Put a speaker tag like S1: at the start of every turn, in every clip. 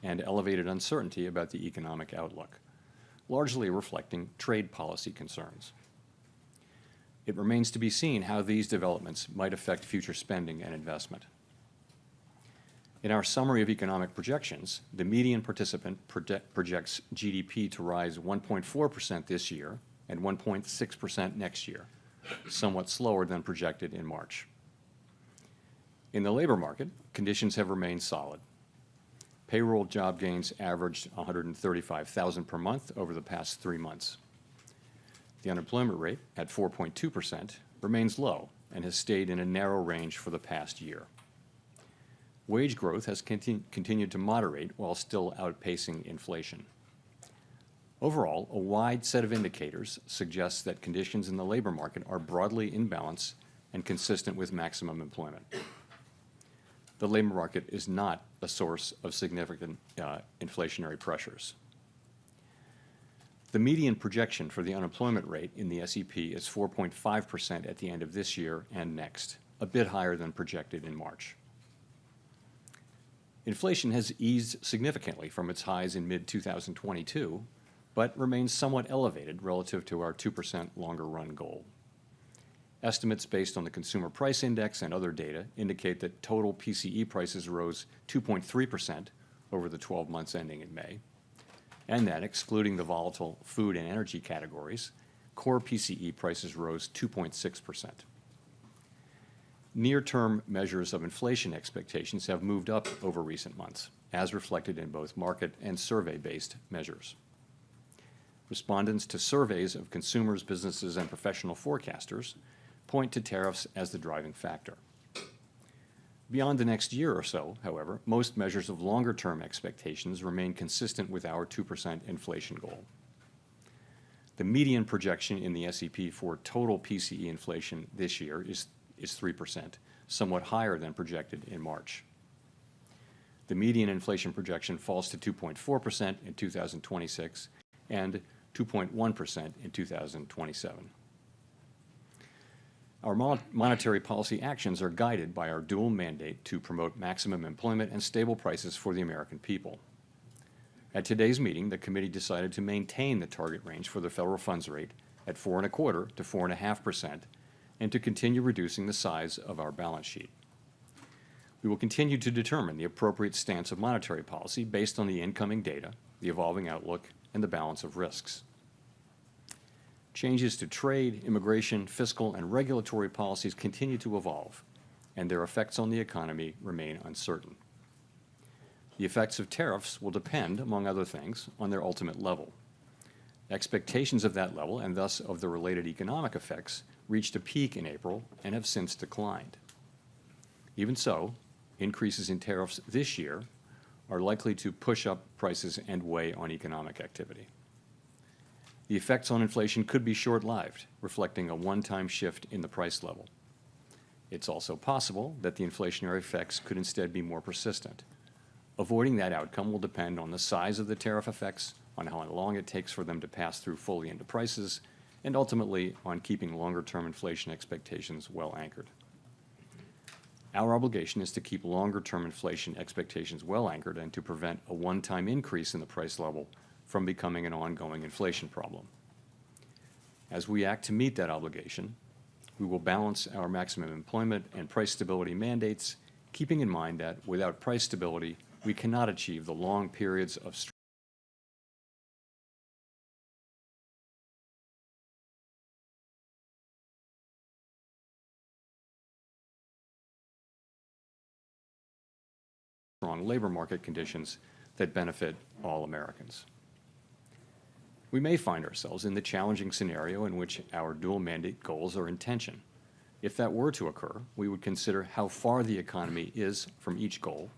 S1: and elevated uncertainty about the economic outlook, largely reflecting trade policy concerns. It remains to be seen how these developments might affect future spending and investment. In our summary of economic projections, the median participant projects GDP to rise 1.4% this year and 1.6% next year, somewhat slower than projected in March. In the labor market, conditions have remained solid. Payroll job gains averaged 135,000 per month over the past 3 months. The unemployment rate, at 4.2%, remains low and has stayed in a narrow range for the past year. Wage growth has continued to moderate while still outpacing inflation. Overall, a wide set of indicators suggests that conditions in the labor market are broadly in balance and consistent with maximum employment. The labor market is not a source of significant inflationary pressures. The median projection for the unemployment rate in the SEP is 4.5% at the end of this year and next, a bit higher than projected in March. Inflation has eased significantly from its highs in mid-2022, but remains somewhat elevated relative to our 2% longer run goal. Estimates based on the Consumer Price Index and other data indicate that total PCE prices rose 2.3% over the 12 months ending in May, and that, excluding the volatile food and energy categories, core PCE prices rose 2.6%. Near-term measures of inflation expectations have moved up over recent months, as reflected in both market and survey-based measures. Respondents to surveys of consumers, businesses, and professional forecasters point to tariffs as the driving factor. Beyond the next year or so, however, most measures of longer-term expectations remain consistent with our 2% inflation goal. The median projection in the SEP for total PCE inflation this year is 3%, somewhat higher than projected in March. The median inflation projection falls to 2.4% in 2026 and 2.1% in 2027. Our monetary policy actions are guided by our dual mandate to promote maximum employment and stable prices for the American people. At today's meeting, the committee decided to maintain the target range for the federal funds rate at 4.25% to 4.5% and to continue reducing the size of our balance sheet. We will continue to determine the appropriate stance of monetary policy based on the incoming data, the evolving outlook, and the balance of risks. Changes to trade, immigration, fiscal, and regulatory policies continue to evolve, and their effects on the economy remain uncertain. The effects of tariffs will depend, among other things, on their ultimate level. Expectations of that level, and thus of the related economic effects, reached a peak in April and have since declined. Even so, increases in tariffs this year are likely to push up prices and weigh on economic activity. The effects on inflation could be short-lived, reflecting a one-time shift in the price level. It's also possible that the inflationary effects could instead be more persistent. Avoiding that outcome will depend on the size of the tariff effects, on how long it takes for them to pass through fully into prices, and ultimately on keeping longer-term inflation expectations well anchored. Our obligation is to keep longer-term inflation expectations well anchored and to prevent a one-time increase in the price level from becoming an ongoing inflation problem. As we act to meet that obligation, we will balance our maximum employment and price stability mandates, keeping in mind that without price stability, we cannot achieve the long periods of strong labor market conditions that benefit all Americans. We may find ourselves in the challenging scenario in which our dual mandate goals are in tension. If that were to occur, we would consider how far the economy is from each goal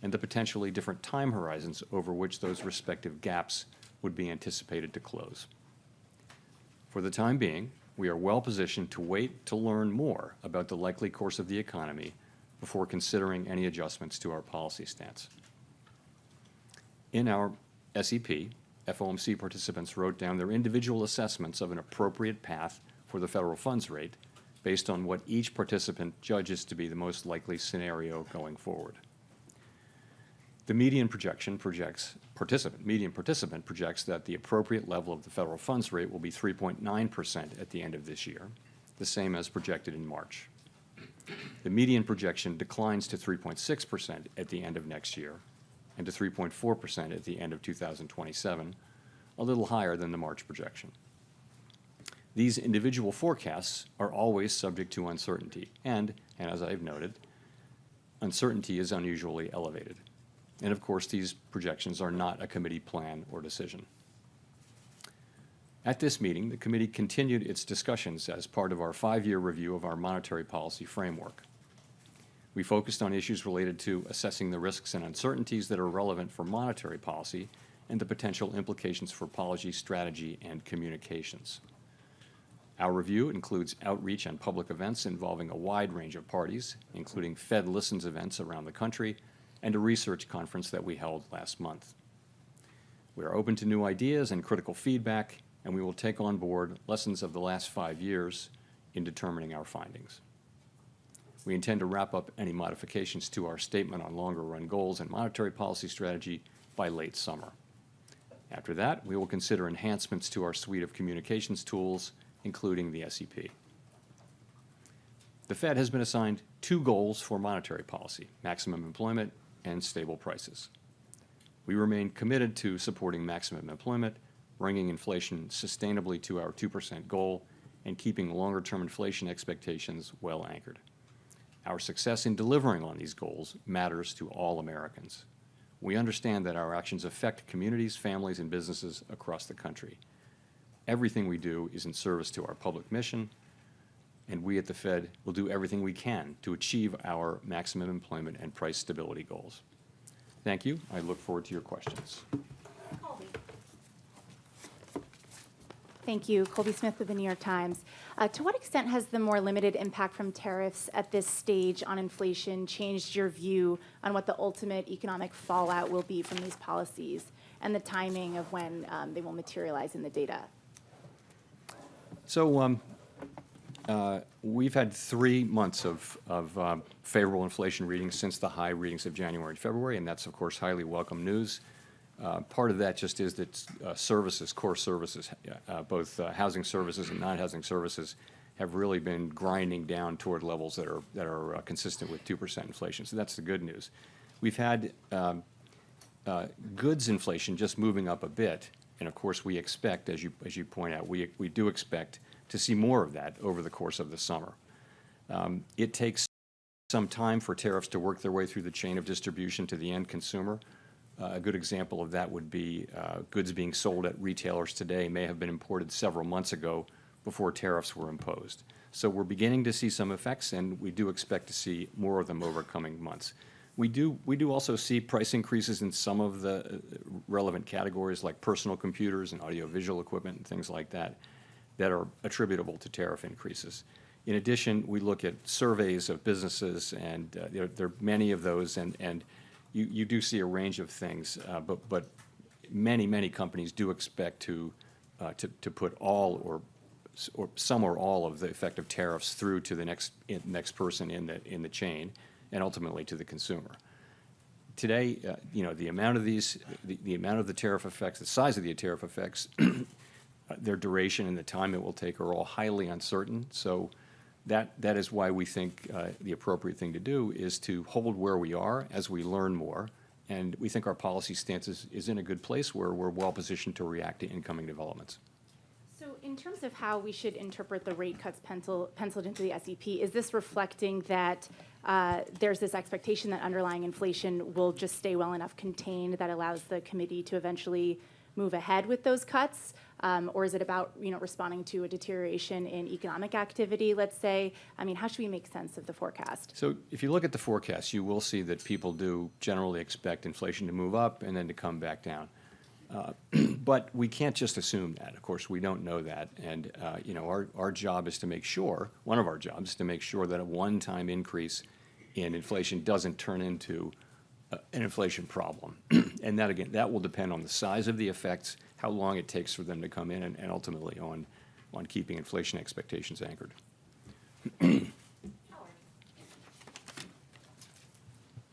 S1: and the potentially different time horizons over which those respective gaps would be anticipated to close. For the time being, we are well positioned to wait to learn more about the likely course of the economy before considering any adjustments to our policy stance. In our SEP, FOMC participants wrote down their individual assessments of an appropriate path for the federal funds rate based on what each participant judges to be the most likely scenario going forward. The median participant projects that the appropriate level of the federal funds rate will be 3.9% at the end of this year, the same as projected in March. The median projection declines to 3.6% at the end of next year and to 3.4% at the end of 2027, a little higher than the March projection. These individual forecasts are always subject to uncertainty, and as I've noted, uncertainty is unusually elevated. And of course, these projections are not a committee plan or decision. At this meeting, the committee continued its discussions as part of our 5-year review of our monetary policy framework. We focused on issues related to assessing the risks and uncertainties that are relevant for monetary policy and the potential implications for policy, strategy, and communications. Our review includes outreach and public events involving a wide range of parties, including Fed Listens events around the country and a research conference that we held last month. We are open to new ideas and critical feedback, and we will take on board lessons of the last 5 years in determining our findings. We intend to wrap up any modifications to our statement on longer-run goals and monetary policy strategy by late summer. After that, we will consider enhancements to our suite of communications tools, including the SEP. The Fed has been assigned 2 goals for monetary policy: maximum employment and stable prices. We remain committed to supporting maximum employment, bringing inflation sustainably to our 2% goal, and keeping longer-term inflation expectations well anchored. Our success in delivering on these goals matters to all Americans. We understand that our actions affect communities, families, and businesses across the country. Everything we do is in service to our public mission, and we at the Fed will do everything we can to achieve our maximum employment and price stability goals. Thank you. I look forward to your questions.
S2: Colby. Thank you. Colby Smith with the New York Times. To what extent has the more limited impact from tariffs at this stage on inflation changed your view on what the ultimate economic fallout will be from these policies and the timing of when they will materialize in the data?
S1: So we've had 3 months of favorable inflation readings since the high readings of January and February, and that's, of course, highly welcome news. Part of that just is that services, core services, both housing services and non-housing services, have really been grinding down toward levels that are consistent with 2% inflation. So that's the good news. We've had goods inflation just moving up a bit, and of course we expect, as you point out, we do expect to see more of that over the course of the summer. It takes some time for tariffs to work their way through the chain of distribution to the end consumer. A good example of that would be goods being sold at retailers today may have been imported several months ago before tariffs were imposed. So we're beginning to see some effects, and we do expect to see more of them over coming months. We do also see price increases in some of the relevant categories like personal computers and audiovisual equipment and things like that that are attributable to tariff increases. In addition, we look at surveys of businesses, and there are many of those, and you do see a range of things, but many companies do expect to put all or some or all of the effect of tariffs through to the next person in the chain, and ultimately to the consumer. Today, the amount of the amount of the tariff effects, the size of the tariff effects, their duration and the time it will take are all highly uncertain. So that is why we think the appropriate thing to do is to hold where we are as we learn more, and we think our policy stance is in a good place where we're well positioned to react to incoming developments.
S2: So in terms of how we should interpret the rate cuts penciled into the SEP, is this reflecting that there's this expectation that underlying inflation will just stay well enough contained that allows the committee to eventually move ahead with those cuts? Or is it about responding to a deterioration in economic activity, let's say? I mean, how should we make sense of the forecast?
S1: So if you look at the forecast, you will see that people do generally expect inflation to move up and then to come back down. But we can't just assume that. Of course, we don't know that. And our job is to make sure, one of our jobs is to make sure that a one-time increase in inflation doesn't turn into an inflation problem. And that, again, that will depend on the size of the effects, how long it takes for them to come in, and ultimately on keeping inflation expectations anchored.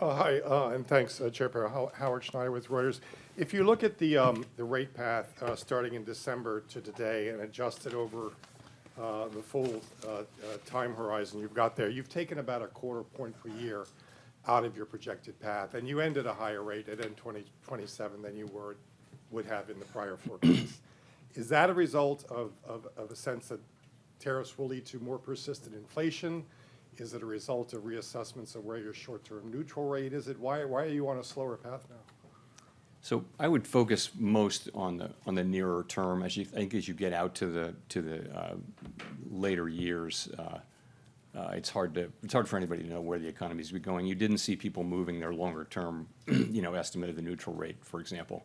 S3: Hi, and thanks, Chair Powell. Howard Schneider with Reuters. If you look at the rate path starting in December to today and adjusted over the full time horizon you've got there, you've taken about a quarter point per year out of your projected path, and you end at a higher rate at end 2027 than you would have in the prior forecast. Is that a result of a sense that tariffs will lead to more persistent inflation? Is it a result of reassessments of where your short-term neutral rate is? Why are you on a slower path now?
S1: So I would focus most on the nearer term. As you get out to the later years, it's hard for anybody to know where the economy is going. You didn't see people moving their longer term, estimate of the neutral rate, for example,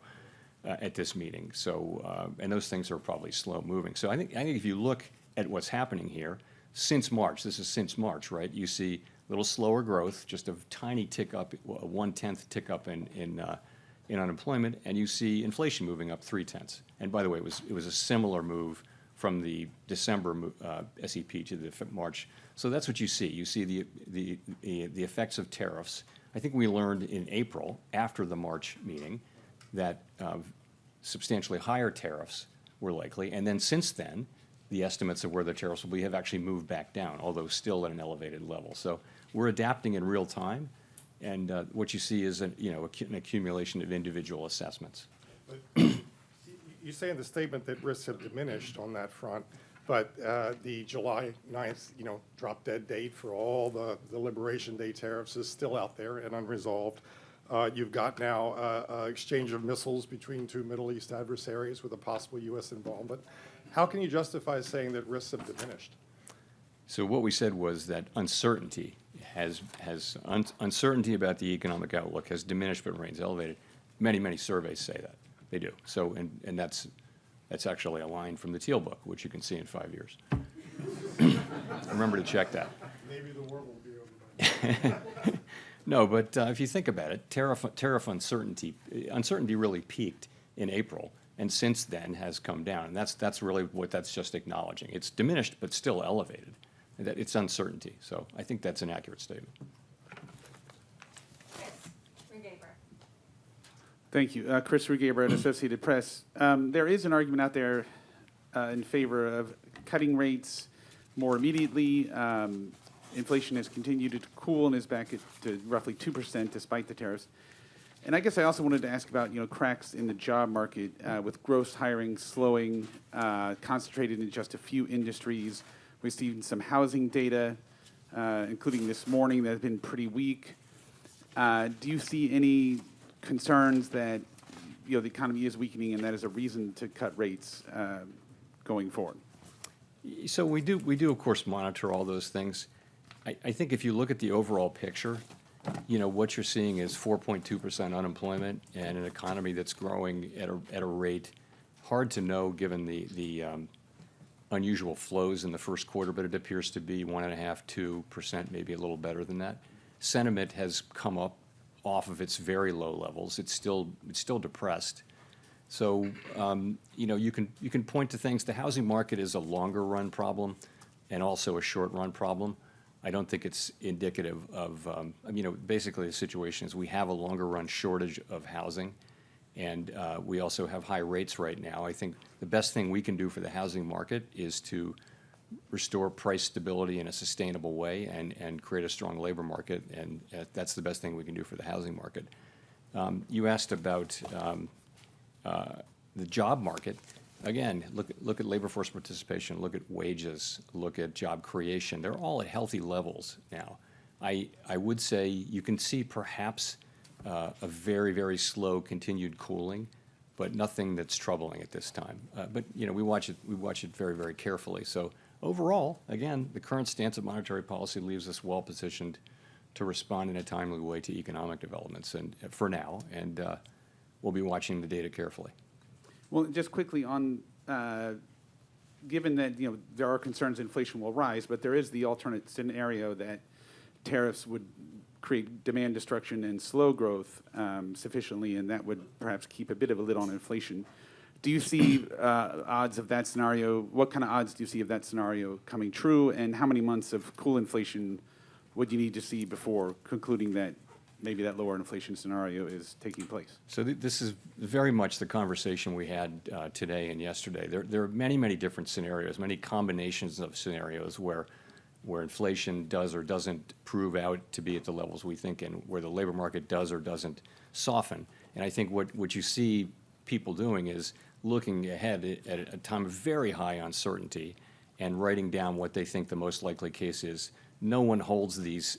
S1: at this meeting. So and those things are probably slow moving. So I think if you look at what's happening here since March, this is since March, right? You see a little slower growth, just a tiny tick up, a 1/10 tick up in unemployment, and you see inflation moving up 0.3. And by the way, it was a similar move from the December SEP to the March. So that's what you see. You see the effects of tariffs. I think we learned in April, after the March meeting, that substantially higher tariffs were likely. And then since then, the estimates of where the tariffs will be have actually moved back down, although still at an elevated level. So we're adapting in real time. And what you see is an accumulation of individual assessments.
S3: But you say in the statement that risks have diminished on that front, but the July 9th, drop dead date for all the Liberation Day tariffs is still out there and unresolved. You've got now exchange of missiles between two Middle East adversaries with a possible U.S. involvement. How can you justify saying that risks have diminished?
S1: So what we said was that uncertainty uncertainty about the economic outlook has diminished but remains elevated. Many surveys say that. They do. So and that's actually a line from the Teal book, which you can see in 5 years. Remember to check that.
S3: Maybe the war will be over.
S1: No, but if you think about it, tariff uncertainty really peaked in April, and since then has come down. And that's really what that's just acknowledging. It's diminished, but still elevated. That it's uncertainty. So I think that's an accurate statement.
S4: Thank you. Chris Rugaber at Associated Press. There is an argument out there in favor of cutting rates more immediately. Inflation has continued to cool and is back to roughly 2% despite the tariffs. And I guess I also wanted to ask about cracks in the job market with gross hiring slowing, concentrated in just a few industries. We've seen some housing data, including this morning, that has been pretty weak. Do you see any concerns that the economy is weakening and that is a reason to cut rates going forward?
S1: So we do of course monitor all those things. I think if you look at the overall picture, what you're seeing is 4.2% unemployment and an economy that's growing at a rate hard to know given the unusual flows in the first quarter, but it appears to be 1.5–2%, maybe a little better than that. Sentiment has come up off of its very low levels. It's still depressed. So you can point to things. The housing market is a longer run problem and also a short run problem. I don't think it's indicative of basically the situation is we have a longer run shortage of housing, and we also have high rates right now. I think the best thing we can do for the housing market is to restore price stability in a sustainable way and create a strong labor market, and that's the best thing we can do for the housing market. You asked about the job market. Again, look at labor force participation, look at wages, look at job creation. They're all at healthy levels now. I would say you can see perhaps a very slow continued cooling, but nothing that's troubling at this time. But we watch it very carefully. So overall, again, the current stance of monetary policy leaves us well positioned to respond in a timely way to economic developments, and for now, and we'll be watching the data carefully.
S4: Well, just quickly on, given that there are concerns inflation will rise, but there is the alternate scenario that tariffs would create demand destruction and slow growth sufficiently, and that would perhaps keep a bit of a lid on inflation. Do you see odds of that scenario? What kind of odds do you see of that scenario coming true, and how many months of cool inflation would you need to see before concluding that maybe that lower inflation scenario is taking place.
S1: So this is very much the conversation we had today and yesterday. There are many, many different scenarios, many combinations of scenarios where inflation does or doesn't prove out to be at the levels we think, and where the labor market does or doesn't soften. And I think what you see people doing is looking ahead at a time of very high uncertainty and writing down what they think the most likely case is. No one holds these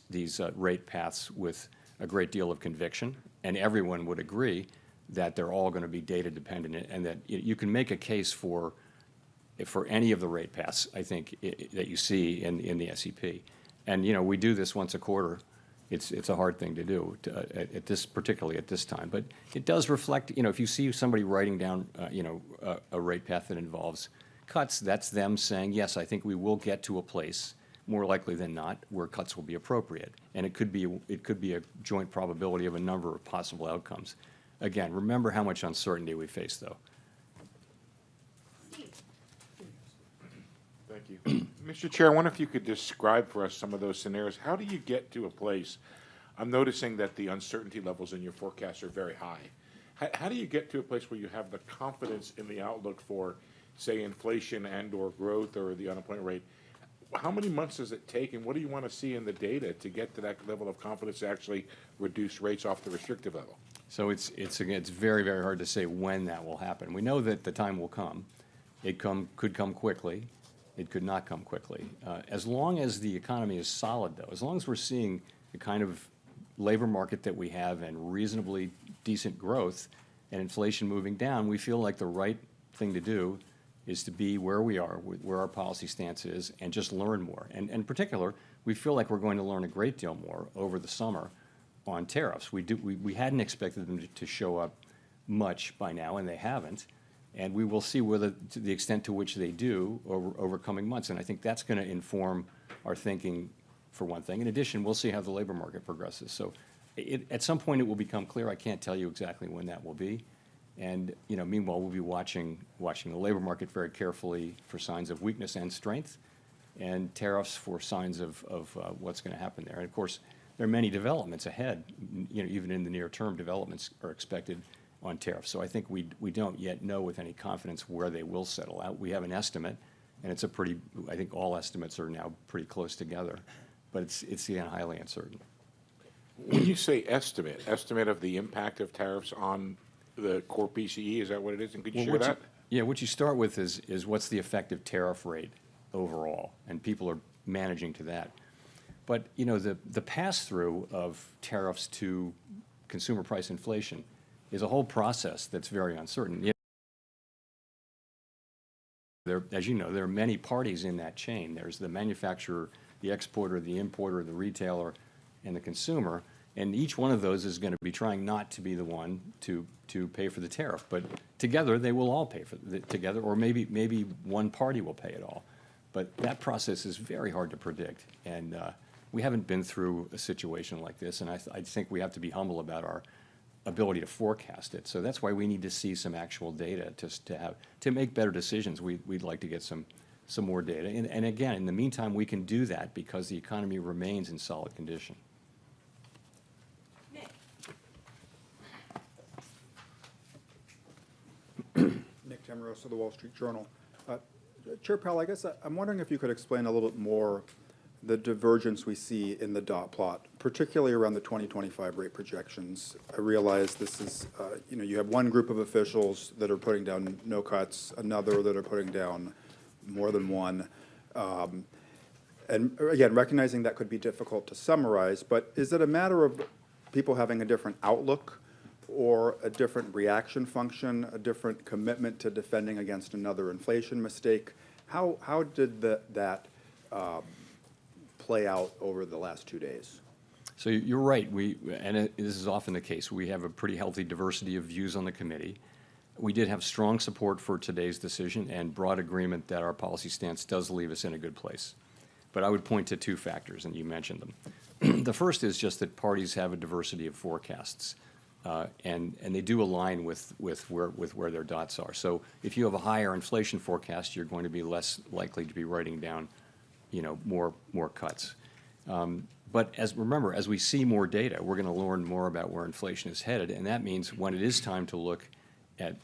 S1: rate paths with a great deal of conviction, and everyone would agree that they're all going to be data dependent, and that you can make a case for any of the rate paths, I think, that you see in the SEP. And, we do this once a quarter. It's a hard thing to do particularly at this time. But it does reflect, if you see somebody writing down, a rate path that involves cuts, that's them saying, yes, I think we will get to a place, more likely than not, where cuts will be appropriate. And it could be a joint probability of a number of possible outcomes. Again, remember how much uncertainty we face, though.
S5: Thank you. Mr. Chair, I wonder if you could describe for us some of those scenarios. How do you get to a place? I'm noticing that the uncertainty levels in your forecast are very high. How do you get to a place where you have the confidence in the outlook for, say, inflation and/or growth or the unemployment rate? How many months does it take, and what do you want to see in the data to get to that level of confidence to actually reduce rates off the restrictive level?
S1: So it's very, very hard to say when that will happen. We know that the time will come. It could come quickly. It could not come quickly. As long as the economy is solid, though, as long as we're seeing the kind of labor market that we have and reasonably decent growth and inflation moving down, we feel like the right thing to do is to be where we are, where our policy stance is, and just learn more. And in particular, we feel like we're going to learn a great deal more over the summer on tariffs. We hadn't expected them to show up much by now, and they haven't. And we will see to the extent to which they do over coming months. And I think that's going to inform our thinking, for one thing. In addition, we'll see how the labor market progresses. So at some point, it will become clear. I can't tell you exactly when that will be. And meanwhile, we'll be watching the labor market very carefully for signs of weakness and strength, and tariffs for signs of what's going to happen there. And of course, there are many developments ahead. Even in the near term, developments are expected on tariffs. So I think we don't yet know with any confidence where they will settle out. We have an estimate, and I think all estimates are now pretty close together, but it's again highly uncertain.
S5: When you say estimate of the impact of tariffs on the core PCE, is that what it is? And could you share that?
S1: What you start with is what's the effective tariff rate overall, and people are managing to that. But the pass-through of tariffs to consumer price inflation is a whole process that's very uncertain. As you know, there are many parties in that chain. There's the manufacturer, the exporter, the importer, the retailer, and the consumer. And each one of those is going to be trying not to be the one to pay for the tariff. But together, they will all pay for it together, or maybe one party will pay it all. But that process is very hard to predict. And we haven't been through a situation like this. And I think we have to be humble about our ability to forecast it. So that's why we need to see some actual data to make better decisions. We'd like to get some more data. And again, in the meantime, we can do that because the economy remains in solid condition.
S6: Nick Tamarosa of the Wall Street Journal. Chair Powell, I guess I'm wondering if you could explain a little bit more the divergence we see in the dot plot, particularly around the 2025 rate projections. I realize this is, you have one group of officials that are putting down no cuts, another that are putting down more than one. And again, recognizing that could be difficult to summarize, but is it a matter of people having a different outlook or a different reaction function, a different commitment to defending against another inflation mistake? How did that play out over the last 2 days?
S1: So you're right. This is often the case. We have a pretty healthy diversity of views on the committee. We did have strong support for today's decision and broad agreement that our policy stance does leave us in a good place. But I would point to two factors, and you mentioned them. The first is just that parties have a diversity of forecasts, and they do align with where their dots are. So if you have a higher inflation forecast, you're going to be less likely to be writing down, more cuts. But remember, as we see more data, we're going to learn more about where inflation is headed, and that means when it is time to look at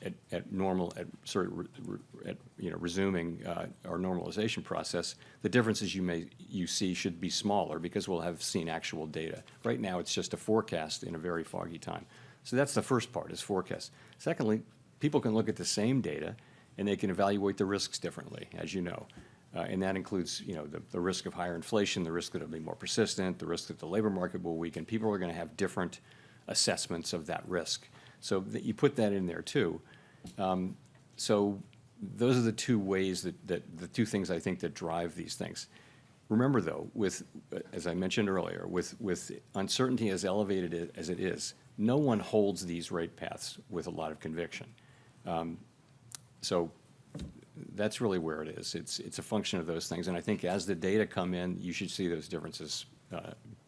S1: resuming our normalization process, the differences you see should be smaller because we'll have seen actual data. Right now, it's just a forecast in a very foggy time. So that's the first part, is forecast. Secondly, people can look at the same data and they can evaluate the risks differently, as you know. And that includes, the risk of higher inflation, the risk that it'll be more persistent, the risk that the labor market will weaken. People are going to have different assessments of that risk. So you put that in there too. So those are the two ways the two things I think that drive these things. Remember though, as I mentioned earlier, with uncertainty as elevated as it is, no one holds these rate paths with a lot of conviction. So that's really where it is. It's a function of those things, and I think as the data come in, you should see those differences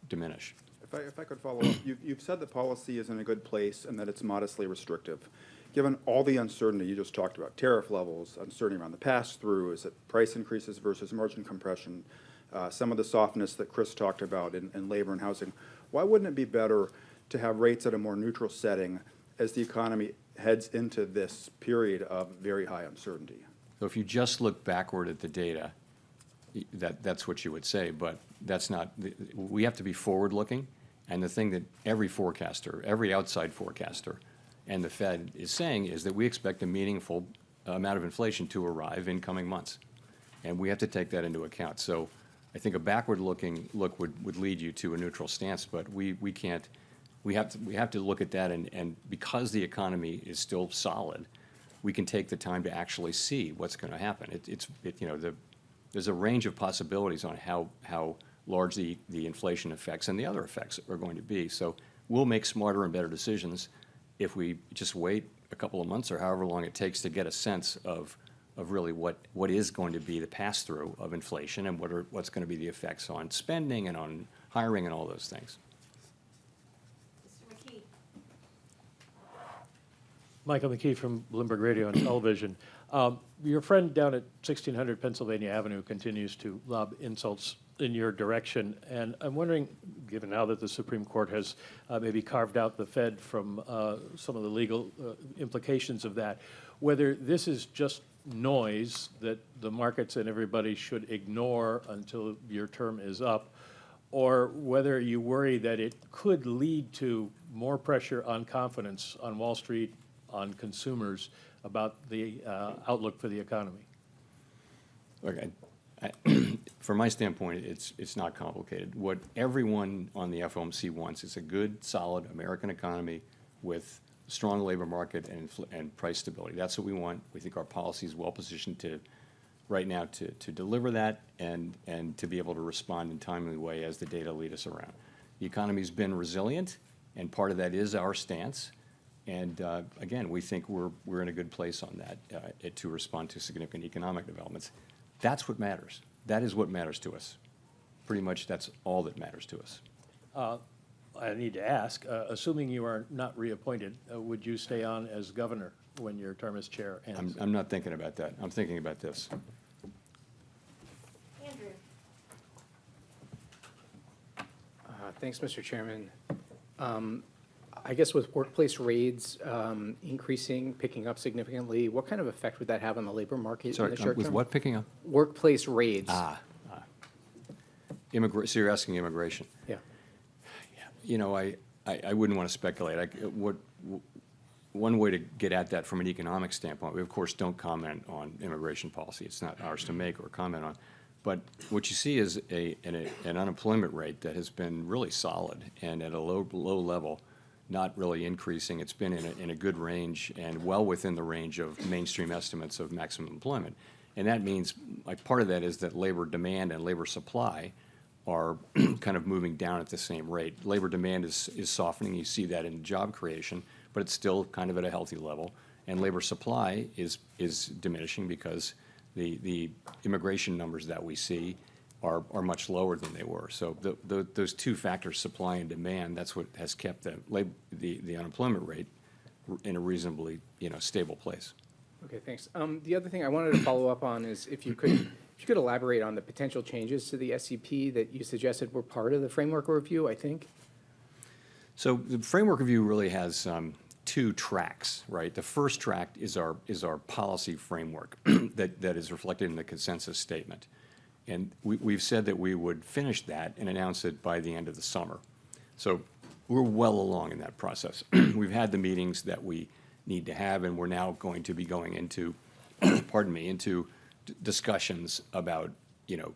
S1: diminish.
S6: If I could follow up, you've said that policy is in a good place and that it's modestly restrictive. Given all the uncertainty you just talked about, tariff levels, uncertainty around the pass-through, is it price increases versus margin compression, some of the softness that Chris talked about in labor and housing, why wouldn't it be better to have rates at a more neutral setting as the economy heads into this period of very high uncertainty?
S1: So if you just look backward at the data, that's what you would say, but that's not, we have to be forward-looking, and the thing that every forecaster, every outside forecaster, and the Fed is saying is that we expect a meaningful amount of inflation to arrive in coming months, and we have to take that into account. So I think a backward-looking look would lead you to a neutral stance, but we can't, we have to look at that, and because the economy is still solid, we can take the time to actually see what's going to happen. There's a range of possibilities on how large the inflation effects and the other effects are going to be. So we'll make smarter and better decisions if we just wait a couple of months or however long it takes to get a sense of really what is going to be the pass-through of inflation and what's going to be the effects on spending and on hiring and all those things.
S2: Mr. McKee.
S7: Michael McKee from Bloomberg Radio and Television. Your friend down at 1600 Pennsylvania Avenue continues to lob insults in your direction, and I'm wondering, given now that the Supreme Court has maybe carved out the Fed from some of the legal implications of that, whether this is just noise that the markets and everybody should ignore until your term is up, or whether you worry that it could lead to more pressure on confidence on Wall Street, on consumers, about the outlook for the economy.
S1: Okay. From my standpoint, it's not complicated. What everyone on the FOMC wants is a good, solid American economy with strong labor market and price stability. That's what we want. We think our policy is well positioned right now to deliver that and to be able to respond in a timely way as the data lead us around. The economy's been resilient, and part of that is our stance. And again, we think we're in a good place on that to respond to significant economic developments. That's what matters. That is what matters to us. Pretty much that's all that matters to us.
S7: I need to ask, assuming you are not reappointed, would you stay on as governor when your term as chair ends?
S1: I'm not thinking about that. I'm thinking about this.
S2: Andrew.
S8: Thanks, Mr. Chairman. I guess with workplace raids picking up significantly, what kind of effect would that have on the labor market in
S1: Sorry,
S8: the short term?
S1: with what picking up?
S8: Workplace raids.
S1: So you're asking immigration.
S8: Yeah.
S1: I wouldn't want to speculate. One way to get at that from an economic standpoint, we of course don't comment on immigration policy. It's not ours to make or comment on. But what you see is an unemployment rate that has been really solid and at a low level, not really increasing. It's been in a good range and well within the range of mainstream estimates of maximum employment. And that means, part of that is that labor demand and labor supply are kind of moving down at the same rate. Labor demand is softening. You see that in job creation, but it's still kind of at a healthy level. And labor supply is diminishing because the immigration numbers that we see are much lower than they were. So those two factors, supply and demand, that's what has kept the unemployment rate in a reasonably stable place.
S8: Okay, thanks. The other thing I wanted to follow up on is if you could If you could elaborate on the potential changes to the SEP that you suggested were part of the framework review, I think.
S1: So the framework review really has two tracks, right? The first track is our policy framework that is reflected in the consensus statement. And we've said that we would finish that and announce it by the end of the summer. So we're well along in that process. We've had the meetings that we need to have, and we're now going to be going into, pardon me, into discussions about,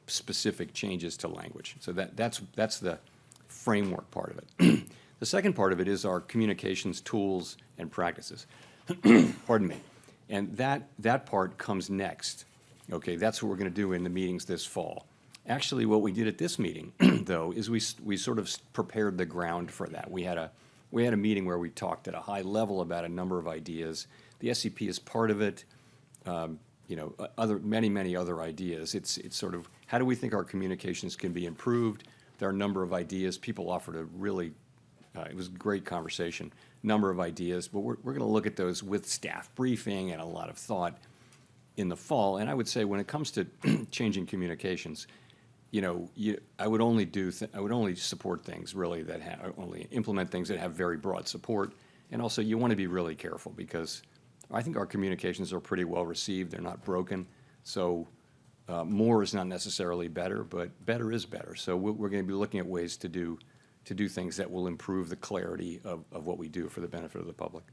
S1: specific changes to language. So that's the framework part of it. The second part of it is our communications tools and practices. Pardon me. And that part comes next. Okay, that's what we're going to do in the meetings this fall. Actually, what we did at this meeting, though, is we sort of prepared the ground for that. We had a meeting where we talked at a high level about a number of ideas. The SCP is part of it. Many other ideas. It's sort of how do we think our communications can be improved? There are a number of ideas. People offered a really it was a great conversation, number of ideas, but we're going to look at those with staff briefing and a lot of thought in the fall. And I would say when it comes to changing communications, I would only support things really that only implement things that have very broad support. And also you want to be really careful because I think our communications are pretty well received. They're not broken. So more is not necessarily better, but better is better. So we're going to be looking at ways to do things that will improve the clarity of what we do for the benefit of the public.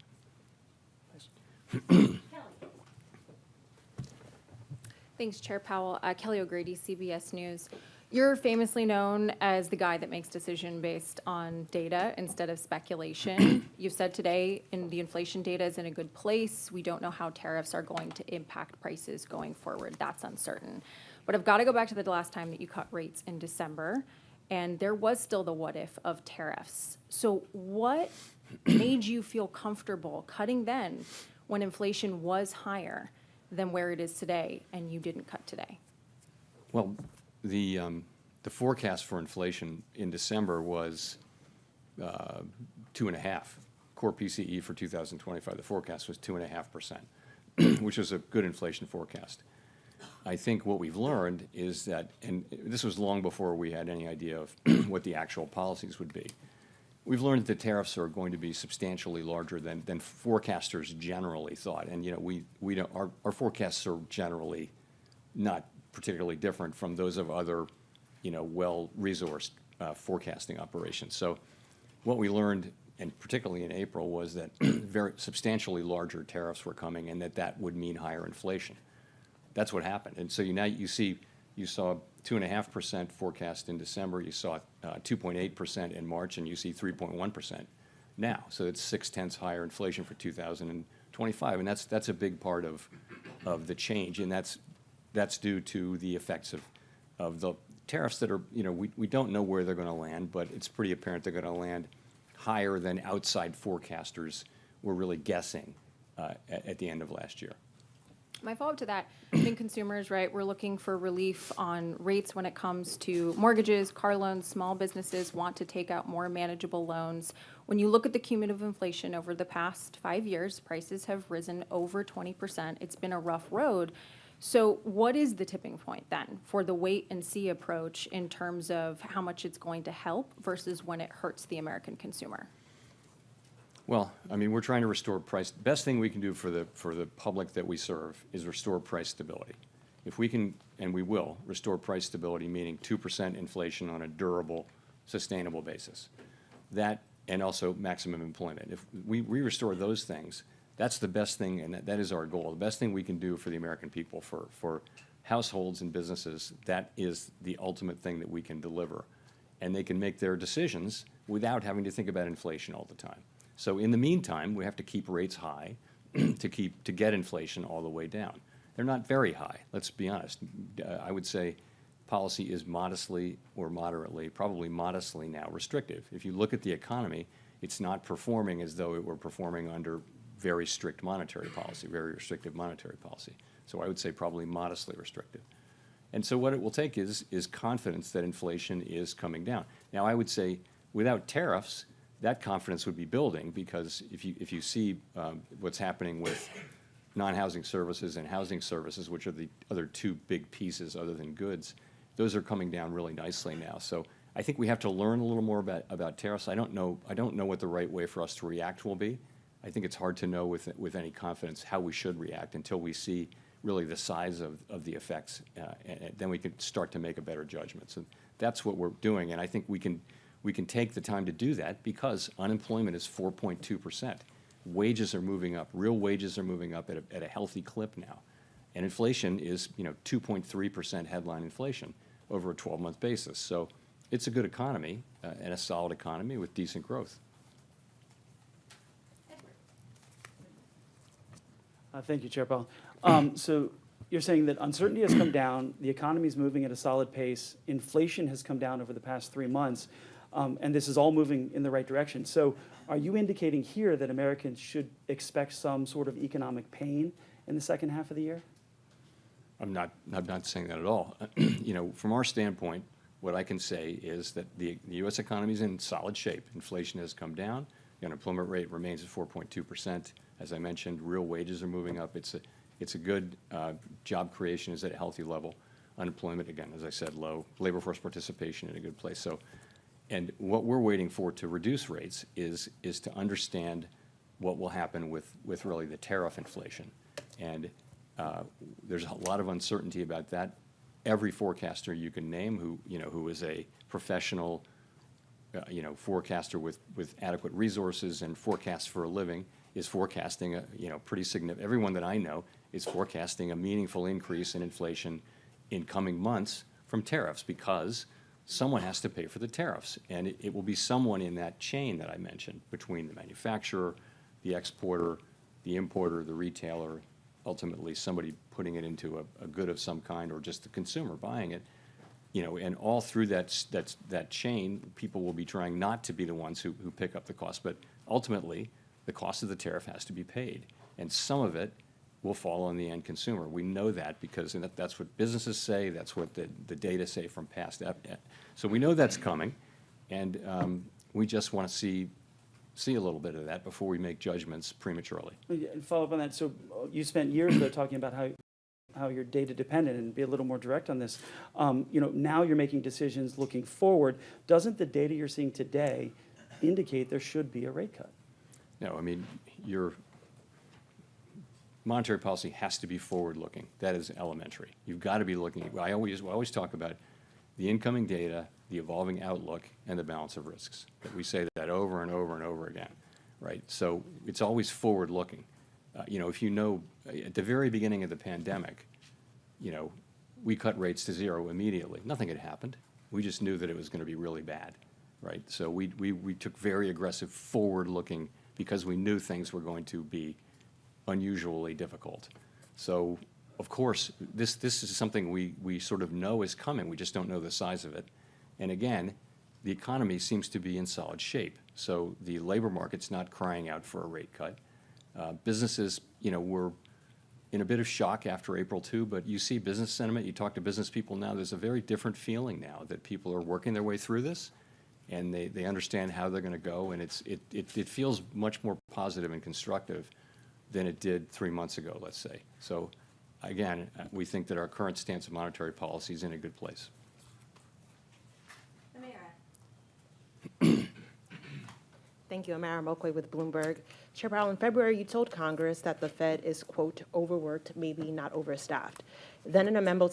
S9: Thanks, Chair Powell. Kelly O'Grady, CBS News. You're famously known as the guy that makes decision based on data instead of speculation. You've said today the inflation data is in a good place. We don't know how tariffs are going to impact prices going forward. That's uncertain. But I've got to go back to the last time that you cut rates in December, and there was still the what if of tariffs. So what made you feel comfortable cutting then when inflation was higher than where it is today and you didn't cut today?
S1: Well, the forecast for inflation in December was 2.5. Core PCE for 2025, the forecast was 2.5%, which is a good inflation forecast. I think what we've learned is that, and this was long before we had any idea of what the actual policies would be, we've learned that tariffs are going to be substantially larger than forecasters generally thought. And we don't, our forecasts are generally not particularly different from those of other, well-resourced forecasting operations. So what we learned, and particularly in April, was that very substantially larger tariffs were coming and that would mean higher inflation. That's what happened. And so you saw 2.5% forecast in December, you saw 2.8% in March, and you see 3.1% now. So it's 0.6 higher inflation for 2025, and that's a big part of the change, and that's due to the effects of the tariffs that are, we don't know where they're going to land, but it's pretty apparent they're going to land higher than outside forecasters were really guessing at the end of last year.
S9: My follow-up to that, I think consumers, right, we're looking for relief on rates when it comes to mortgages, car loans, small businesses want to take out more manageable loans. When you look at the cumulative inflation over the past 5 years, prices have risen over 20%. It's been a rough road. So what is the tipping point then for the wait and see approach in terms of how much it's going to help versus when it hurts the American consumer?
S1: Well, we're trying to restore price. Best thing we can do for the public that we serve is restore price stability. If we can, and we will, restore price stability, meaning 2% inflation on a durable, sustainable basis. That, and also maximum employment. If we restore those things, that's the best thing, and that is our goal. The best thing we can do for the American people, for households and businesses, that is the ultimate thing that we can deliver. And they can make their decisions without having to think about inflation all the time. So in the meantime, we have to keep rates high to get inflation all the way down. They're not very high, let's be honest. I would say policy is modestly or moderately, probably modestly now restrictive. If you look at the economy, it's not performing as though it were performing under very strict monetary policy, very restrictive monetary policy. So I would say probably modestly restrictive. And so what it will take is confidence that inflation is coming down. Now I would say without tariffs, that confidence would be building because if you see what's happening with non-housing services and housing services, which are the other two big pieces other than goods, those are coming down really nicely now. So I think we have to learn a little more about tariffs. I don't know what the right way for us to react will be. I think it's hard to know with any confidence how we should react until we see really the size of the effects, and then we can start to make a better judgment. So that's what we're doing, and I think we can take the time to do that because unemployment is 4.2%. Wages are moving up. Real wages are moving up at a healthy clip now, and inflation is 2.3% headline inflation over a 12-month basis. So it's a good economy and a solid economy with decent growth.
S10: Thank you, Chair Powell. So you're saying that uncertainty has come down, the economy is moving at a solid pace, inflation has come down over the past 3 months, and this is all moving in the right direction. So are you indicating here that Americans should expect some sort of economic pain in the second half of the year?
S1: I'm not saying that at all. From our standpoint, what I can say is that the U.S. economy is in solid shape. Inflation has come down. The unemployment rate remains at 4.2%. As I mentioned, real wages are moving up. It's a good job creation is at a healthy level. Unemployment, again, as I said, low. Labor force participation in a good place. So, and what we're waiting for to reduce rates is to understand what will happen with really the tariff inflation. And there's a lot of uncertainty about that. Every forecaster you can name who is a professional forecaster with adequate resources and forecasts for a living is forecasting a pretty significant, everyone that I know is forecasting a meaningful increase in inflation in coming months from tariffs because someone has to pay for the tariffs. And it will be someone in that chain that I mentioned between the manufacturer, the exporter, the importer, the retailer, ultimately somebody putting it into a good of some kind or just the consumer buying it. And all through that chain, people will be trying not to be the ones who pick up the cost. But ultimately, the cost of the tariff has to be paid. And some of it will fall on the end consumer. We know that because that's what businesses say. That's what the data say from past. So we know that's coming. And we just want to see a little bit of that before we make judgments prematurely.
S10: And follow up on that. So you spent years though talking about how you're data dependent, and be a little more direct on this. Now you're making decisions looking forward. Doesn't the data you're seeing today indicate there should be a rate cut?
S1: No, I mean, your monetary policy has to be forward-looking. That is elementary. You've got to be looking. I always talk about the incoming data, the evolving outlook, and the balance of risks. We say that over and over and over again, right? So it's always forward-looking. If at the very beginning of the pandemic, we cut rates to zero immediately. Nothing had happened. We just knew that it was going to be really bad, right? So we took very aggressive forward-looking because we knew things were going to be unusually difficult. So, of course, this is something we sort of know is coming. We just don't know the size of it. And again, the economy seems to be in solid shape. So the labor market's not crying out for a rate cut. Businesses, were in a bit of shock after April 2, but you see business sentiment, you talk to business people now, there's a very different feeling now that people are working their way through this, and they understand how they're going to go, and it feels much more positive and constructive than it did 3 months ago, let's say. So again, we think that our current stance of monetary policy is in a good place.
S11: Thank you. Amara Mokwe with Bloomberg. Chair Powell, in February, you told Congress that the Fed is, quote, overworked, maybe not overstaffed. Then in a memo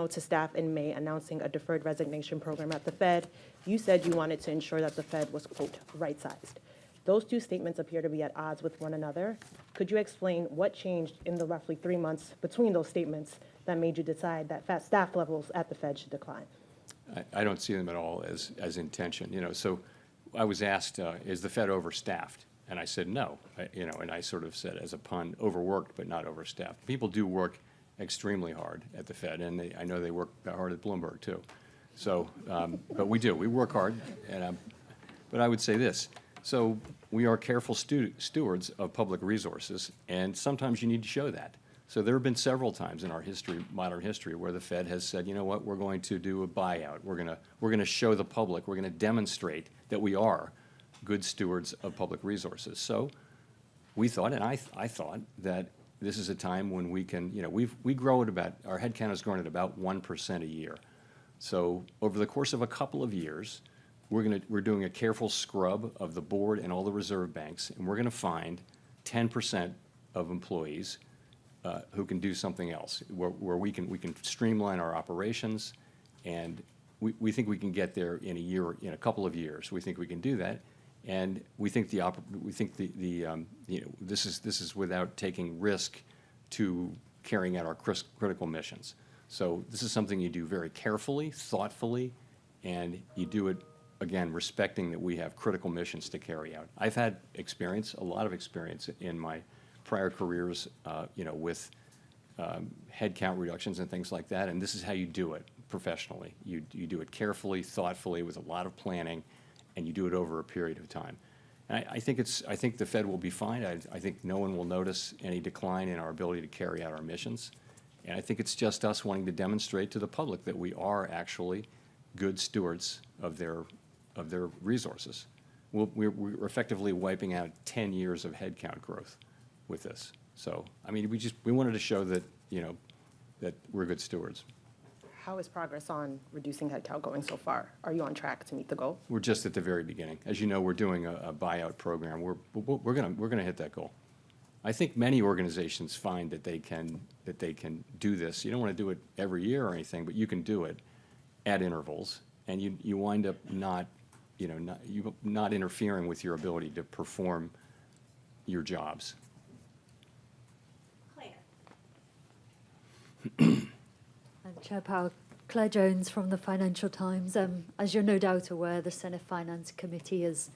S11: to staff in May announcing a deferred resignation program at the Fed, you said you wanted to ensure that the Fed was, quote, right-sized. Those two statements appear to be at odds with one another. Could you explain what changed in the roughly 3 months between those statements that made you decide that staff levels at the Fed should decline?
S1: I don't see them at all as intention. So I was asked, is the Fed overstaffed? And I said no, and I sort of said as a pun, overworked but not overstaffed. People do work extremely hard at the Fed, and I know they work hard at Bloomberg too. So, but we work hard. But I would say this, so we are careful stewards of public resources, and sometimes you need to show that. So there have been several times in our history, modern history, where the Fed has said, you know what, we're going to do a buyout. We're going to show the public, we're going to demonstrate that we are good stewards of public resources. So we thought, and I thought, that this is a time when we can, we grow at about, our headcount has grown at about 1% a year. So over the course of a couple of years, we're doing a careful scrub of the board and all the reserve banks, and we're going to find 10% of employees who can do something else, where we can streamline our operations, and we think we can get there in a couple of years. We think we can do that, and we think this is without taking risk to carrying out our critical missions. So this is something you do very carefully, thoughtfully, and you do it, again, respecting that we have critical missions to carry out. I've had experience, a lot of experience in my prior careers, with headcount reductions and things like that, and this is how you do it professionally. You do it carefully, thoughtfully, with a lot of planning, and you do it over a period of time. And I think the Fed will be fine. I think no one will notice any decline in our ability to carry out our missions. And I think it's just us wanting to demonstrate to the public that we are actually good stewards of their resources. We're effectively wiping out 10 years of headcount growth with this. So, I mean, we wanted to show that, that we're good stewards.
S11: How is progress on reducing headcount going so far? Are you on track to meet the goal?
S1: We're just at the very beginning. As you know, we're doing a buyout program. We're gonna hit that goal. I think many organizations find that they can do this. You don't want to do it every year or anything, but you can do it at intervals, and you wind up not interfering with your ability to perform your jobs.
S12: Chair Powell, Claire Jones from the Financial Times. As you're no doubt aware, the Senate Finance Committee has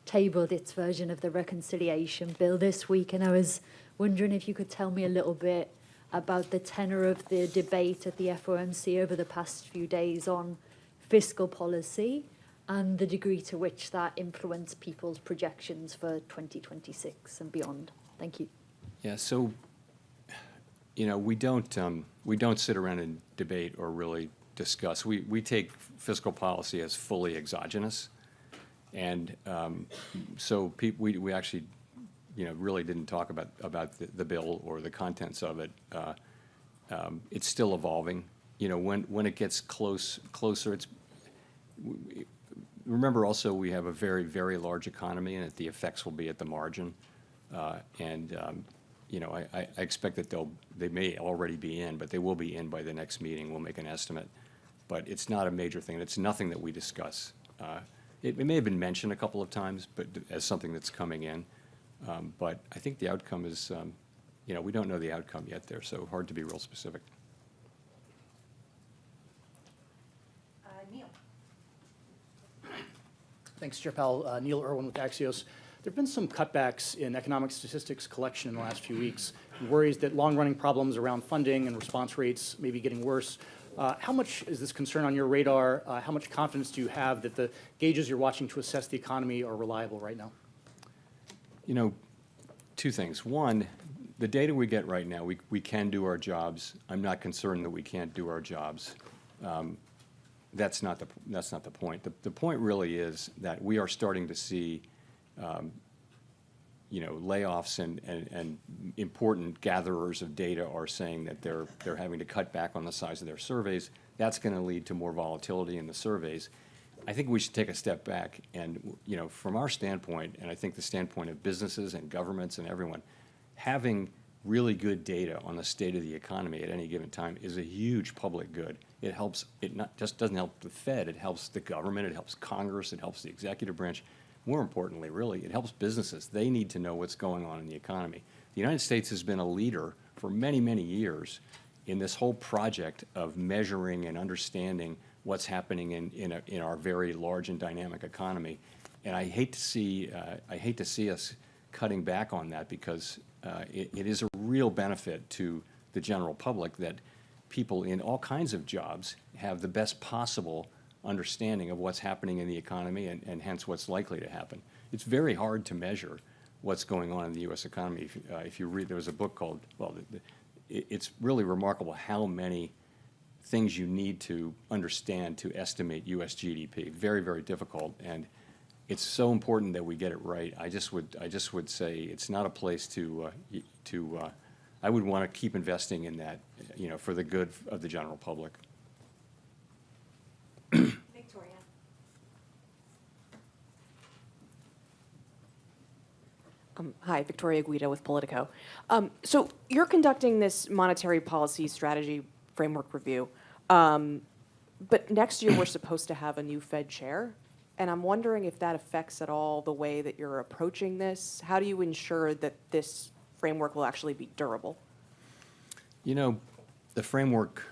S12: tabled its version of the reconciliation bill this week, and I was wondering if you could tell me a little bit about the tenor of the debate at the FOMC over the past few days on fiscal policy and the degree to which that influenced people's projections for 2026 and beyond. Thank you.
S1: Yeah, so, we don't sit around and debate or really discuss. We take fiscal policy as fully exogenous. And so we actually, really didn't talk about the bill or the contents of it. It's still evolving. When it gets closer, remember also we have a very, very large economy, and that the effects will be at the margin. I expect that they may already be in, but they will be in by the next meeting. We'll make an estimate. But it's not a major thing. It's nothing that we discuss. It may have been mentioned a couple of times, but as something that's coming in. But I think the outcome is, we don't know the outcome yet there, so hard to be real specific.
S13: Neil. Thanks, Chair Powell. Neil Irwin with Axios. There have been some cutbacks in economic statistics collection in the last few weeks, worries that long-running problems around funding and response rates may be getting worse. How much is this concern on your radar? How much confidence do you have that the gauges you're watching to assess the economy are reliable right now?
S1: Two things. One, the data we get right now, we can do our jobs. I'm not concerned that we can't do our jobs. That's not the point. The point really is that we are starting to see layoffs and important gatherers of data are saying that they're having to cut back on the size of their surveys. That's going to lead to more volatility in the surveys. I think we should take a step back and, from our standpoint, and I think the standpoint of businesses and governments and everyone, having really good data on the state of the economy at any given time is a huge public good. It helps, just doesn't help the Fed, it helps the government, it helps Congress, it helps the executive branch. More importantly, really, it helps businesses. They need to know what's going on in the economy. The United States has been a leader for many, many years in this whole project of measuring and understanding what's happening in our very large and dynamic economy. And I hate to see us cutting back on that, because it is a real benefit to the general public that people in all kinds of jobs have the best possible understanding of what's happening in the economy and hence what's likely to happen. It's very hard to measure what's going on in the U.S. economy. If you read, there was a book called, it's really remarkable how many things you need to understand to estimate U.S. GDP. Very, very difficult, and it's so important that we get it right. I just would say it's not a place to I would want to keep investing in that, for the good of the general public.
S14: Victoria. Hi, Victoria Guida with Politico. So you're conducting this monetary policy strategy framework review, but next year we're supposed to have a new Fed chair, and I'm wondering if that affects at all the way that you're approaching this. How do you ensure that this framework will actually be durable?
S1: The framework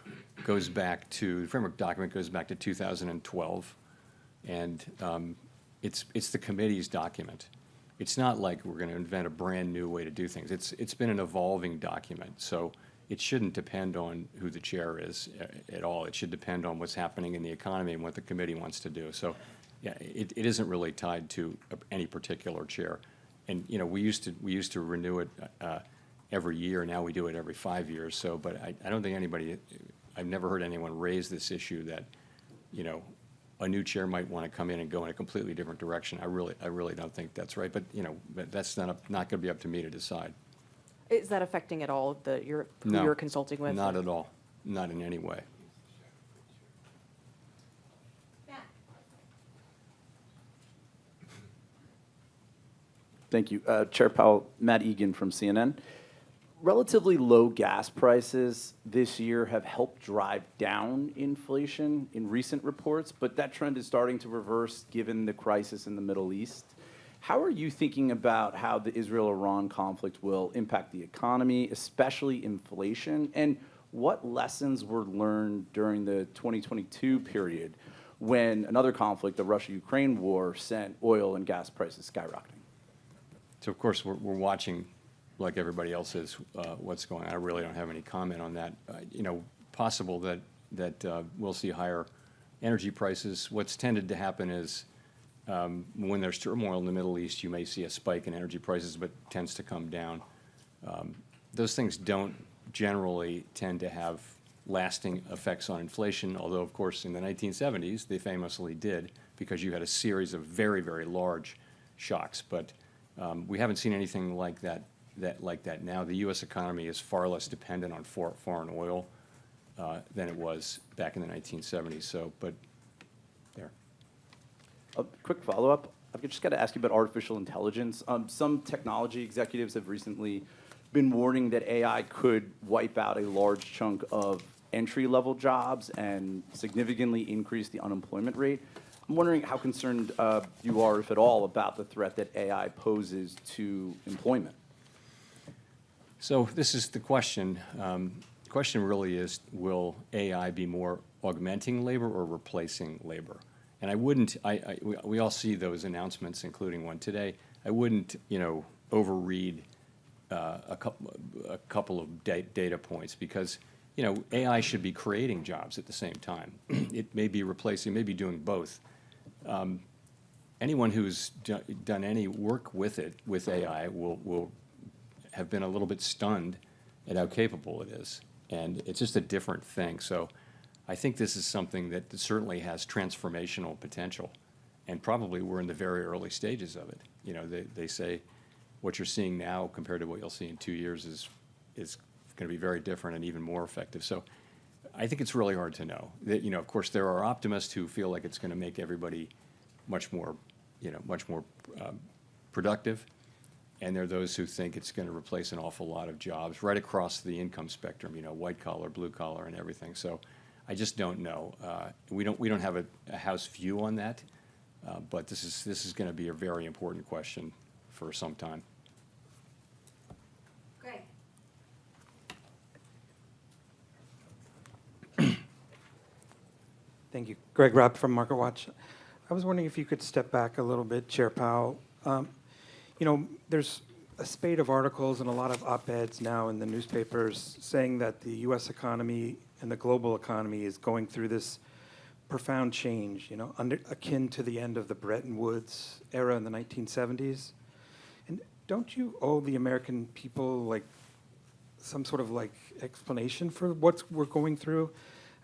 S1: document goes back to 2012, and it's the committee's document. It's not like we're going to invent a brand new way to do things. It's been an evolving document, so it shouldn't depend on who the chair is at all. It should depend on what's happening in the economy and what the committee wants to do. So, yeah, it isn't really tied to any particular chair. And we used to renew it every year. Now we do it every 5 years. So, but I don't think I've never heard anyone raise this issue that a new chair might want to come in and go in a completely different direction. I really don't think that's right. But but that's not going to be up to me to decide.
S14: Is that affecting at all who you're consulting with?
S1: Not at all. Not in any way.
S15: Thank you. Chair Powell, Matt Egan from CNN. Relatively low gas prices this year have helped drive down inflation in recent reports, but that trend is starting to reverse given the crisis in the Middle East. How are you thinking about how the Israel-Iran conflict will impact the economy, especially inflation, and what lessons were learned during the 2022 period when another conflict, the Russia-Ukraine war, sent oil and gas prices skyrocketing?
S1: So, of course, we're watching, like everybody else is, what's going on. I really don't have any comment on that. Possible that we'll see higher energy prices. What's tended to happen is when there's turmoil in the Middle East, you may see a spike in energy prices, but tends to come down. Those things don't generally tend to have lasting effects on inflation, although, of course, in the 1970s, they famously did because you had a series of very, very large shocks. But we haven't seen anything like that now. The U.S. economy is far less dependent on foreign oil than it was back in the 1970s. So, but there.
S15: A quick follow-up. I've just got to ask you about artificial intelligence. Some technology executives have recently been warning that AI could wipe out a large chunk of entry-level jobs and significantly increase the unemployment rate. I'm wondering how concerned you are, if at all, about the threat that AI poses to employment.
S1: So this is the question. The question really is, will AI be more augmenting labor or replacing labor? And I wouldn't, we all see those announcements, including one today. I wouldn't, overread a couple of data points because, AI should be creating jobs at the same time. It may be replacing, maybe doing both. Anyone who's done any work with AI will have been a little bit stunned at how capable it is. And it's just a different thing. So I think this is something that certainly has transformational potential. And probably we're in the very early stages of it. They say what you're seeing now compared to what you'll see in 2 years is going to be very different and even more effective. So I think it's really hard to know. Of course, there are optimists who feel like it's going to make everybody much more productive. And there are those who think it's going to replace an awful lot of jobs right across the income spectrum, white collar, blue collar, and everything. So I just don't know. We don't have a house view on that, but this is going to be a very important question for some time.
S14: Greg.
S16: Thank you. Greg Rapp from MarketWatch. I was wondering if you could step back a little bit, Chair Powell. There's a spate of articles and a lot of op-eds now in the newspapers saying that the U.S. economy and the global economy is going through this profound change, akin to the end of the Bretton Woods era in the 1970s. And don't you owe the American people some sort of explanation for what we're going through?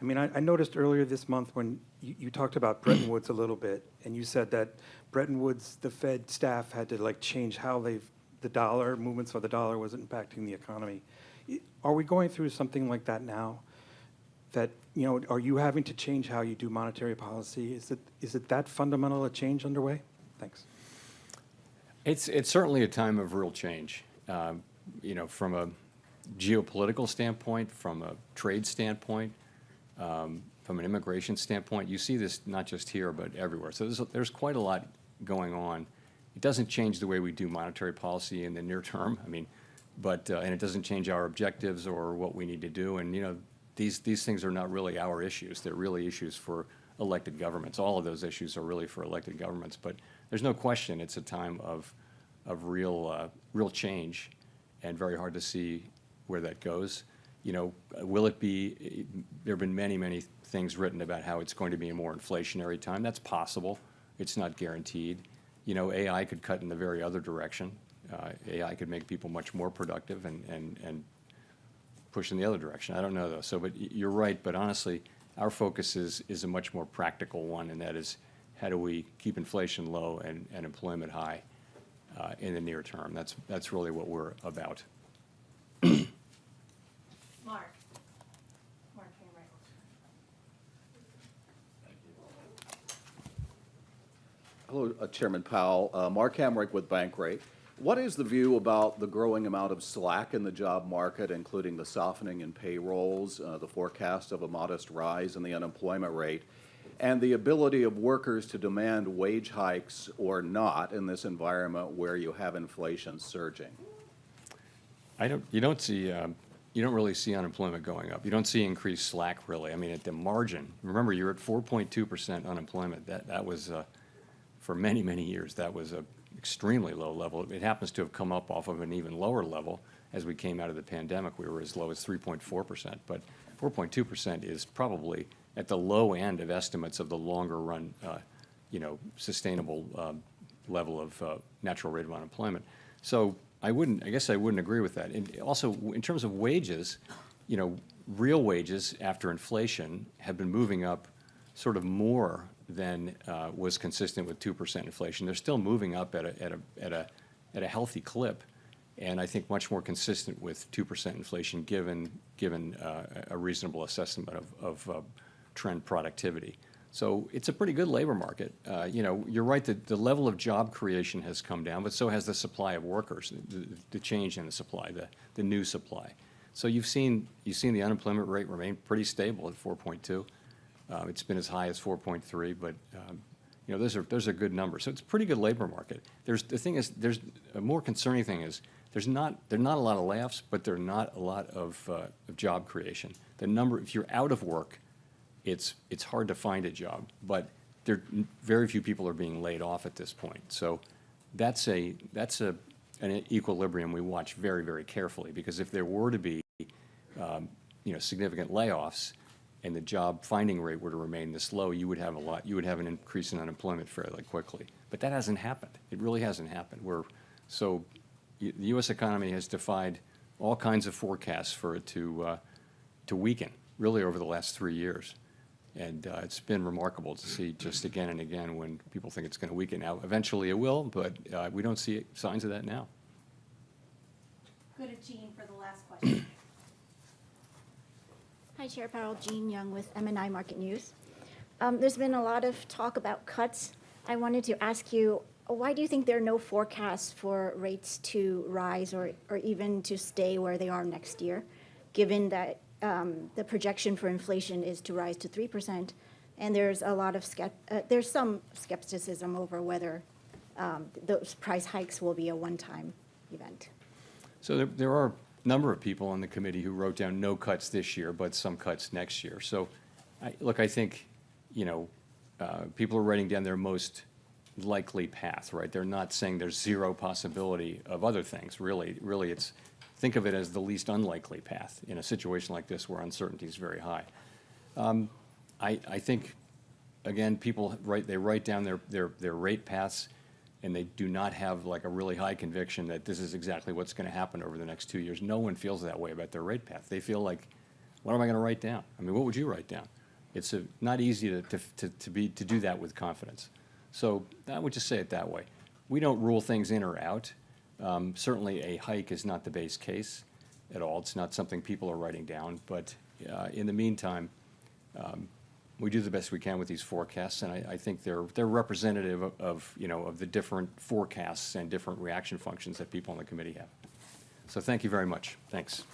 S16: I mean, I noticed earlier this month when you talked about Bretton Woods a little bit, and you said that Bretton Woods, the Fed staff had to change how the dollar, movements of the dollar was impacting the economy. Are we going through something like that now? That, you know, are you having to change how you do monetary policy? Is it that fundamental a change underway? Thanks.
S1: It's certainly a time of real change. You know, from a geopolitical standpoint, from a trade standpoint, from an immigration standpoint, you see this not just here but everywhere. So there's quite a lot going on. It doesn't change the way we do monetary policy in the near term. I mean, but and it doesn't change our objectives or what we need to do. And you know, these things are not really our issues. They're really issues for elected governments. All of those issues are really for elected governments. But there's no question it's a time of real change, and very hard to see where that goes. You know, will it be? There have been many things written about how it's going to be a more inflationary time. That's possible. It's not guaranteed. You know, AI could cut in the very other direction. AI could make people much more productive and push in the other direction. I don't know though. So, but you're right. But honestly, our focus is a much more practical one, and that is how do we keep inflation low and employment high in the near term. That's really what we're about.
S9: Mark.
S17: Hello, Chairman Powell. Mark Hamrick with Bankrate. What is the view about the growing amount of slack in the job market, including the softening in payrolls, the forecast of a modest rise in the unemployment rate, and the ability of workers to demand wage hikes or not in this environment where you have inflation surging?
S1: You don't really see unemployment going up. You don't see increased slack really. I mean, at the margin, remember you're at 4.2% unemployment. That was for many years, that was a extremely low level. It happens to have come up off of an even lower level as we came out of the pandemic. We were as low as 3.4%, but 4.2% is probably at the low end of estimates of the longer run, you know, sustainable level of natural rate of unemployment. So I guess I wouldn't agree with that. And also, in terms of wages, you know, real wages after inflation have been moving up sort of more than was consistent with 2% inflation. They're still moving up at a healthy clip, and I think much more consistent with 2% inflation given a reasonable assessment of trend productivity. So it's a pretty good labor market. You know, you're right that the level of job creation has come down, but so has the supply of workers, the change in the supply, the new supply. So you've seen the unemployment rate remain pretty stable at 4.2. It's been as high as 4.3, but you know, those are good numbers. So it's a pretty good labor market. There's a more concerning thing is there are not a lot of layoffs, but there are not a lot of job creation. If you're out of work, it's hard to find a job, but very few people are being laid off at this point. So that's an equilibrium we watch very carefully, because if there were to be you know, significant layoffs and the job finding rate were to remain this low, you would have an increase in unemployment fairly quickly. But that hasn't happened. It really hasn't happened. The U.S. economy has defied all kinds of forecasts for it to weaken, really over the last 3 years. And it's been remarkable to see just again and again when people think it's going to weaken. Now, eventually it will, but we don't see signs of that now.
S2: Go to Jean for the last question. Hi, Chair Powell. Jean Young with MNI Market News. There's been a lot of talk about cuts. I wanted to ask you, why do you think there are no forecasts for rates to rise or even to stay where they are next year, given that the projection for inflation is to rise to 3%, and there's a lot of there's some skepticism over whether those price hikes will be a one-time event?
S1: So there are a number of people on the committee who wrote down no cuts this year, but some cuts next year. So, I think, you know, people are writing down their most likely path, right? They're not saying there's zero possibility of other things. Really, think of it as the least unlikely path in a situation like this where uncertainty is very high. I think, again, people write down their rate paths, and they do not have like a really high conviction that this is exactly what's going to happen over the next 2 years. No one feels that way about their rate path. They feel like, what am I going to write down? I mean, what would you write down? It's not easy to do that with confidence. So I would just say it that way. We don't rule things in or out. Certainly a hike is not the base case, at all. It's not something people are writing down, but in the meantime, we do the best we can with these forecasts, and I think they're representative of, you know, of the different forecasts and different reaction functions that people on the committee have. So thank you very much. Thanks.